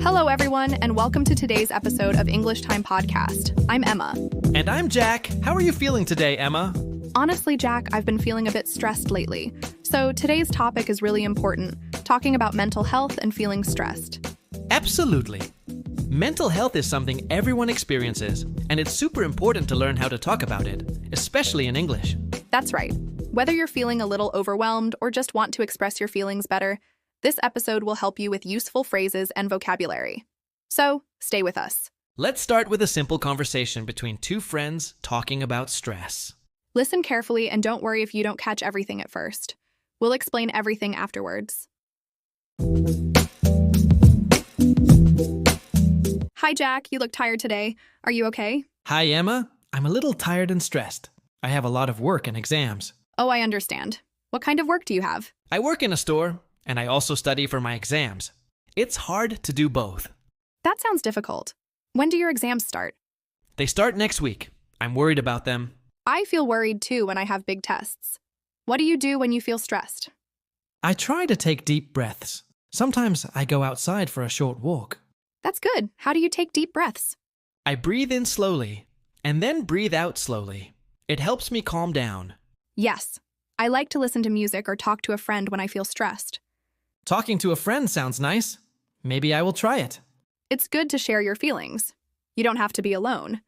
Hello, everyone, and welcome to today's episode of English Time Podcast. I'm Emma. And I'm Jack. How are you feeling today, Emma? Honestly, Jack, I've been feeling a bit stressed lately. So today's topic is really important, talking about mental health and feeling stressed. Absolutely. Mental health is something everyone experiences, and it's super important to learn how to talk about it, especially in English. That's right. Whether you're feeling a little overwhelmed or just want to express your feelings better, this episode will help you with useful phrases and vocabulary. So, stay with us. Let's start with a simple conversation between two friends talking about stress. Listen carefully and don't worry if you don't catch everything at first. We'll explain everything afterwards. Hi, Jack. You look tired today. Are you okay? Hi, Emma. I'm a little tired and stressed. I have a lot of work and exams. Oh, I understand. What kind of work do you have? I work in a store, and I also study for my exams. It's hard to do both. That sounds difficult. When do your exams start? They start next week. I'm worried about them. I feel worried too when I have big tests. What do you do when you feel stressed? I try to take deep breaths. Sometimes I go outside for a short walk. That's good. How do you take deep breaths? I breathe in slowly, and then breathe out slowly. It helps me calm down. Yes. I like to listen to music or talk to a friend when I feel stressed. Talking to a friend sounds nice. Maybe I will try it. It's good to share your feelings. You don't have to be alone.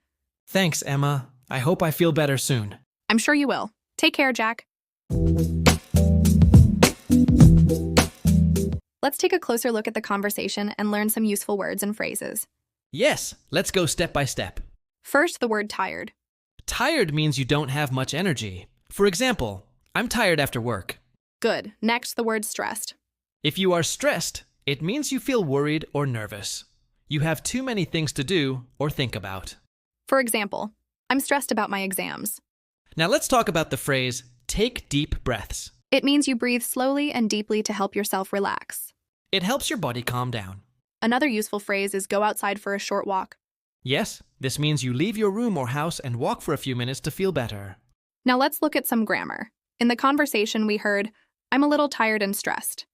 Thanks, Emma. I hope I feel better soon. I'm sure you will. Take care, Jack. Let's take a closer look at the conversation and learn some useful words and phrases. Yes, let's go step by step. First, the word tired. Tired means you don't have much energy. For example, I'm tired after work. Good. Next, the word stressed. If you are stressed, it means you feel worried or nervous. You have too many things to do or think about. For example, I'm stressed about my exams. Now let's talk about the phrase, take deep breaths. It means you breathe slowly and deeply to help yourself relax. It helps your body calm down. Another useful phrase is go outside for a short walk. Yes, this means you leave your room or house and walk for a few minutes to feel better. Now let's look at some grammar. In the conversation we heard, I'm a little tired and stressed.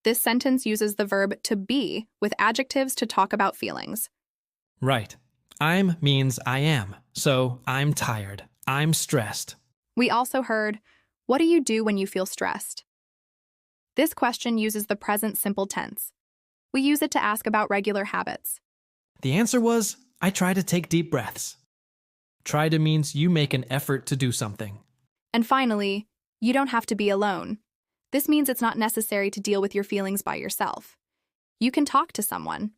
This sentence uses the verb to be with adjectives to talk about feelings. Right. I'm means I am. So I'm tired. I'm stressed. We also heard, what do you do when you feel stressed? This question uses the present simple tense. We use it to ask about regular habits. The answer was, I try to take deep breaths. Try to means you make an effort to do something. And finally, you don't have to be alone. This means it's not necessary to deal with your feelings by yourself. You can talk to someone.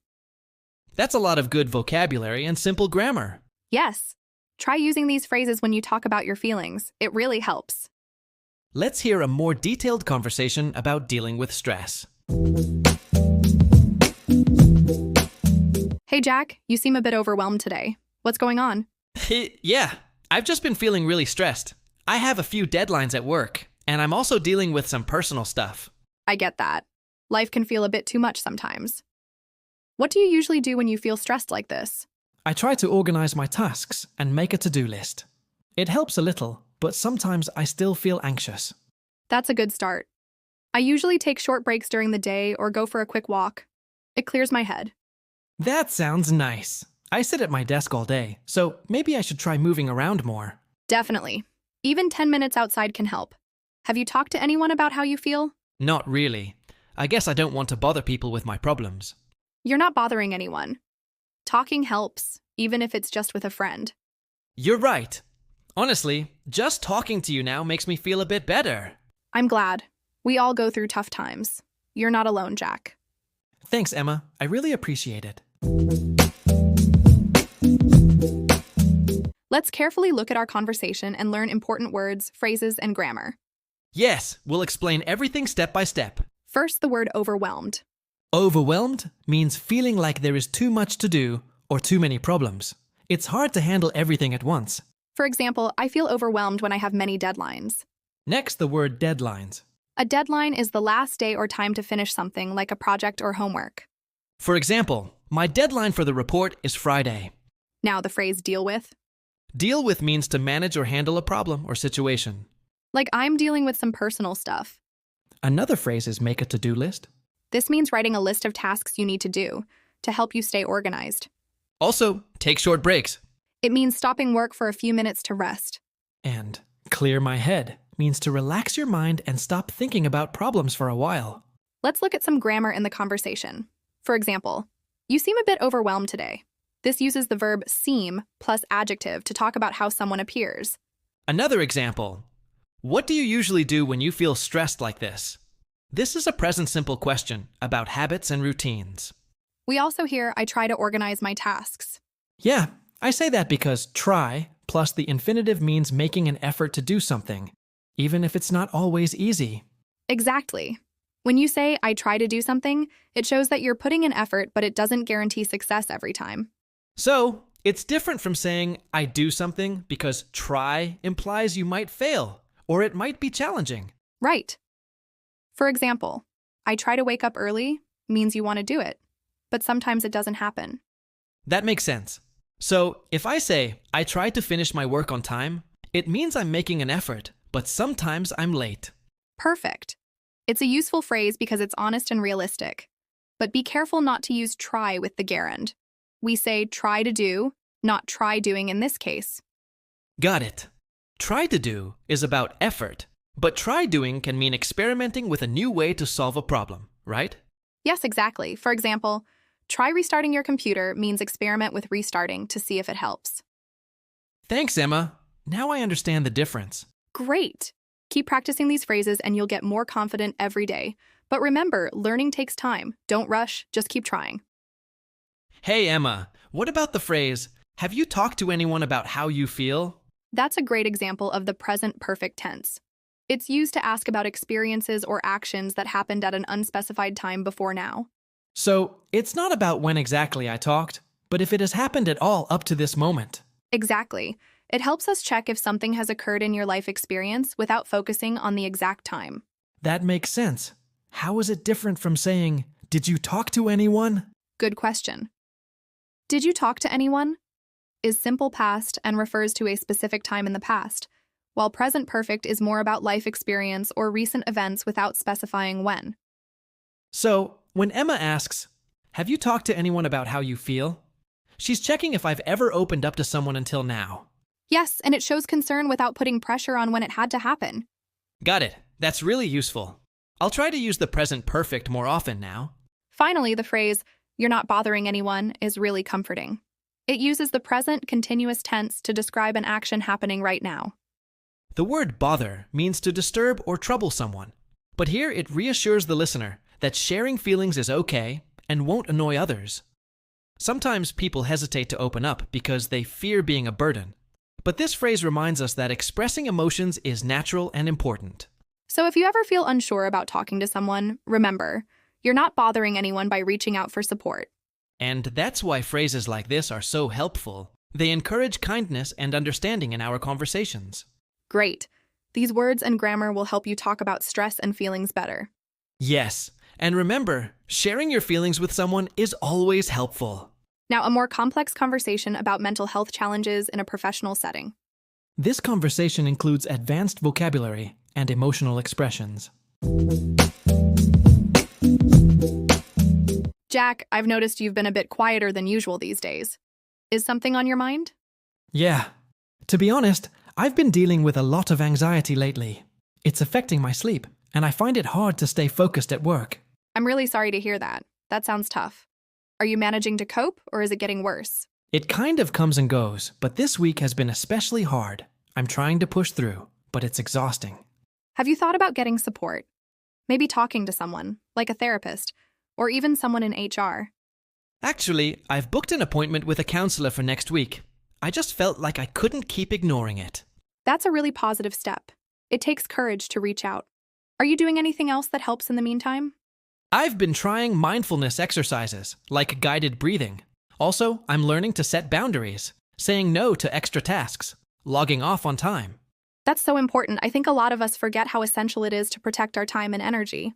That's a lot of good vocabulary and simple grammar. Yes. Try using these phrases when you talk about your feelings. It really helps. Let's hear a more detailed conversation about dealing with stress. Hey, Jack, you seem a bit overwhelmed today. What's going on? Yeah, I've just been feeling really stressed. I have a few deadlines at work, and I'm also dealing with some personal stuff. I get that. Life can feel a bit too much sometimes. What do you usually do when you feel stressed like this? I try to organize my tasks and make a to-do list. It helps a little, but sometimes I still feel anxious. That's a good start. I usually take short breaks during the day or go for a quick walk. It clears my head. That sounds nice. I sit at my desk all day, so maybe I should try moving around more. Definitely. Even 10 minutes outside can help. Have you talked to anyone about how you feel? Not really. I guess I don't want to bother people with my problems. You're not bothering anyone. Talking helps, even if it's just with a friend. You're right. Honestly, just talking to you now makes me feel a bit better. I'm glad. We all go through tough times. You're not alone, Jack. Thanks, Emma. I really appreciate it. Let's carefully look at our conversation and learn important words, phrases, and grammar. Yes, we'll explain everything step by step. First, the word overwhelmed. Overwhelmed means feeling like there is too much to do or too many problems. It's hard to handle everything at once. For example, I feel overwhelmed when I have many deadlines. Next, the word deadlines. A deadline is the last day or time to finish something like a project or homework. For example, my deadline for the report is Friday. Now the phrase deal with. Deal with means to manage or handle a problem or situation. Like I'm dealing with some personal stuff. Another phrase is make a to-do list. This means writing a list of tasks you need to do. to help you stay organized. Also, take short breaks. It means stopping work for a few minutes to rest. And clear my head means to relax your mind and stop thinking about problems for a while. Let's look at some grammar in the conversation. For example, you seem a bit overwhelmed today. This uses the verb seem plus adjective to talk about how someone appears. Another example. What do you usually do when you feel stressed like this? This is a present simple question about habits and routines. We also hear, I try to organize my tasks. Yeah, I say that because try plus the infinitive means making an effort to do something, even if it's not always easy. Exactly. When you say, I try to do something, it shows that you're putting in effort, but it doesn't guarantee success every time. So, it's different from saying, I do something, because try implies you might fail, or it might be challenging. Right. For example, I try to wake up early means you want to do it, but sometimes it doesn't happen. That makes sense. So, if I say, I try to finish my work on time, it means I'm making an effort, but sometimes I'm late. Perfect. It's a useful phrase because it's honest and realistic. But be careful not to use try with the gerund. We say try to do, not try doing in this case. Got it. Try to do is about effort, but try doing can mean experimenting with a new way to solve a problem, right? Yes, exactly. For example, try restarting your computer means experiment with restarting to see if it helps. Thanks, Emma. Now I understand the difference. Great. Keep practicing these phrases and you'll get more confident every day. But remember, learning takes time. Don't rush, just keep trying. Hey, Emma, what about the phrase, have you talked to anyone about how you feel? That's a great example of the present perfect tense. It's used to ask about experiences or actions that happened at an unspecified time before now. So, it's not about when exactly I talked, but if it has happened at all up to this moment. Exactly. It helps us check if something has occurred in your life experience without focusing on the exact time. That makes sense. How is it different from saying, did you talk to anyone? Good question. Did you talk to anyone? Is simple past and refers to a specific time in the past, while present perfect is more about life experience or recent events without specifying when. So, when Emma asks, have you talked to anyone about how you feel? She's checking if I've ever opened up to someone until now. Yes, and it shows concern without putting pressure on when it had to happen. Got it. That's really useful. I'll try to use the present perfect more often now. Finally, the phrase, you're not bothering anyone, is really comforting. It uses the present continuous tense to describe an action happening right now. The word bother means to disturb or trouble someone. But here it reassures the listener that sharing feelings is okay and won't annoy others. Sometimes people hesitate to open up because they fear being a burden. But this phrase reminds us that expressing emotions is natural and important. So if you ever feel unsure about talking to someone, remember, you're not bothering anyone by reaching out for support. And that's why phrases like this are so helpful. They encourage kindness and understanding in our conversations. Great. These words and grammar will help you talk about stress and feelings better. Yes, and remember, sharing your feelings with someone is always helpful. Now, a more complex conversation about mental health challenges in a professional setting. This conversation includes advanced vocabulary and emotional expressions. Jack, I've noticed you've been a bit quieter than usual these days. Is something on your mind? Yeah. To be honest, I've been dealing with a lot of anxiety lately. It's affecting my sleep, and I find it hard to stay focused at work. I'm really sorry to hear that. That sounds tough. Are you managing to cope, or is it getting worse? It kind of comes and goes, but this week has been especially hard. I'm trying to push through, but it's exhausting. Have you thought about getting support? Maybe talking to someone, like a therapist, or even someone in HR. Actually, I've booked an appointment with a counselor for next week. I just felt like I couldn't keep ignoring it. That's a really positive step. It takes courage to reach out. Are you doing anything else that helps in the meantime? I've been trying mindfulness exercises, like guided breathing. Also, I'm learning to set boundaries, saying no to extra tasks, logging off on time. That's so important. I think a lot of us forget how essential it is to protect our time and energy.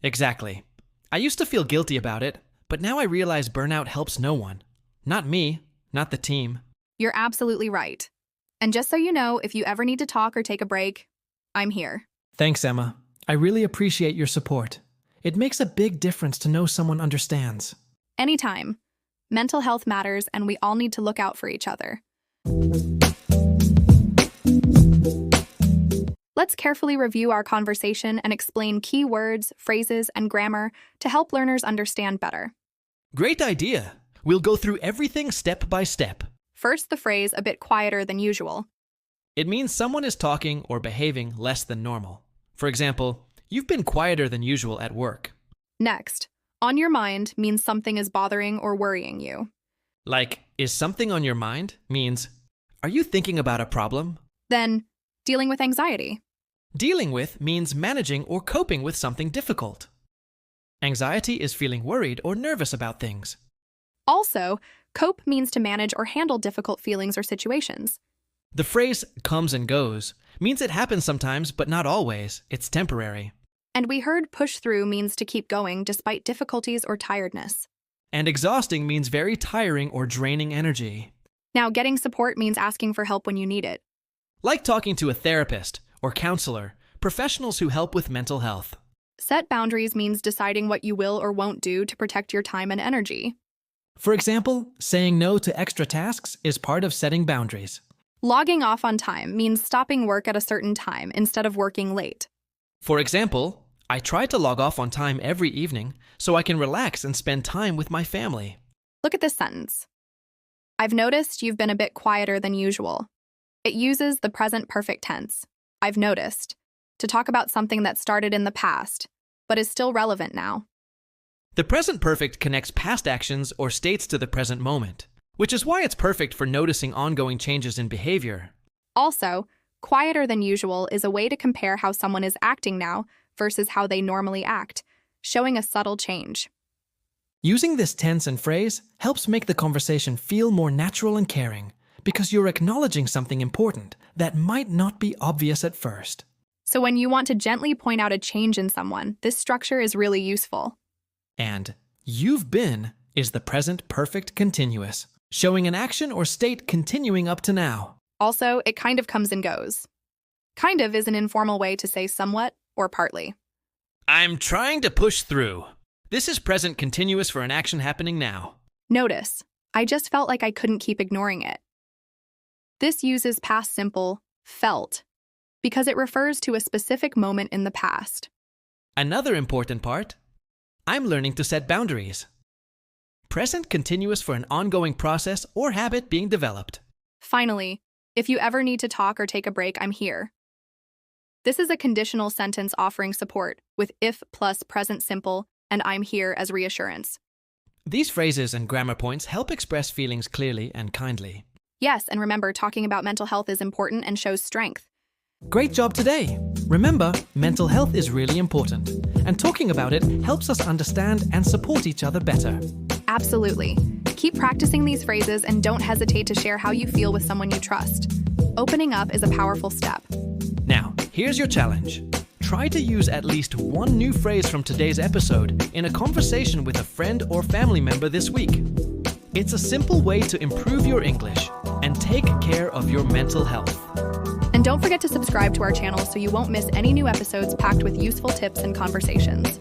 Exactly. I used to feel guilty about it, but now I realize burnout helps no one. Not me, not the team. You're absolutely right. And just so you know, if you ever need to talk or take a break, I'm here. Thanks, Emma. I really appreciate your support. It makes a big difference to know someone understands. Anytime. mental health matters and we all need to look out for each other. Let's carefully review our conversation and explain key words, phrases, and grammar to help learners understand better. Great idea. We'll go through everything step by step. First, the phrase a bit quieter than usual. It means someone is talking or behaving less than normal. For example, you've been quieter than usual at work. Next, on your mind means something is bothering or worrying you. Like, is something on your mind means, are you thinking about a problem? Then, dealing with anxiety. Dealing with means managing or coping with something difficult. Anxiety is feeling worried or nervous about things. Also, cope means to manage or handle difficult feelings or situations. The phrase comes and goes means it happens sometimes, but not always. It's temporary. And we heard push through means to keep going despite difficulties or tiredness. And exhausting means very tiring or draining energy. Now, getting support means asking for help when you need it. Like talking to a therapist or counselor, professionals who help with mental health. Set boundaries means deciding what you will or won't do to protect your time and energy. For example, saying no to extra tasks is part of setting boundaries. Logging off on time means stopping work at a certain time instead of working late. For example, I try to log off on time every evening so I can relax and spend time with my family. Look at this sentence. I've noticed you've been a bit quieter than usual. It uses the present perfect tense, I've noticed, to talk about something that started in the past, but is still relevant now. The present perfect connects past actions or states to the present moment, which is why it's perfect for noticing ongoing changes in behavior. Also, quieter than usual is a way to compare how someone is acting now versus how they normally act, showing a subtle change. Using this tense and phrase helps make the conversation feel more natural and caring, because you're acknowledging something important that might not be obvious at first. So when you want to gently point out a change in someone, this structure is really useful. And you've been is the present perfect continuous, showing an action or state continuing up to now. Also, it kind of comes and goes. Kind of is an informal way to say somewhat or partly. I'm trying to push through. This is present continuous for an action happening now. Notice, I just felt like I couldn't keep ignoring it. This uses past simple, felt, because it refers to a specific moment in the past. Another important part, I'm learning to set boundaries. Present continuous for an ongoing process or habit being developed. Finally, if you ever need to talk or take a break, I'm here. This is a conditional sentence offering support with if plus present simple and I'm here as reassurance. These phrases and grammar points help express feelings clearly and kindly. Yes, and remember, talking about mental health is important and shows strength. Great job today! Remember, mental health is really important, and talking about it helps us understand and support each other better. Absolutely. Keep practicing these phrases and don't hesitate to share how you feel with someone you trust. Opening up is a powerful step. Now, here's your challenge. Try to use at least one new phrase from today's episode in a conversation with a friend or family member this week. It's a simple way to improve your English and take care of your mental health. And don't forget to subscribe to our channel so you won't miss any new episodes packed with useful tips and conversations.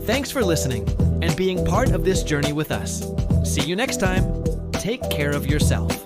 Thanks for listening and being part of this journey with us. See you next time. Take care of yourself.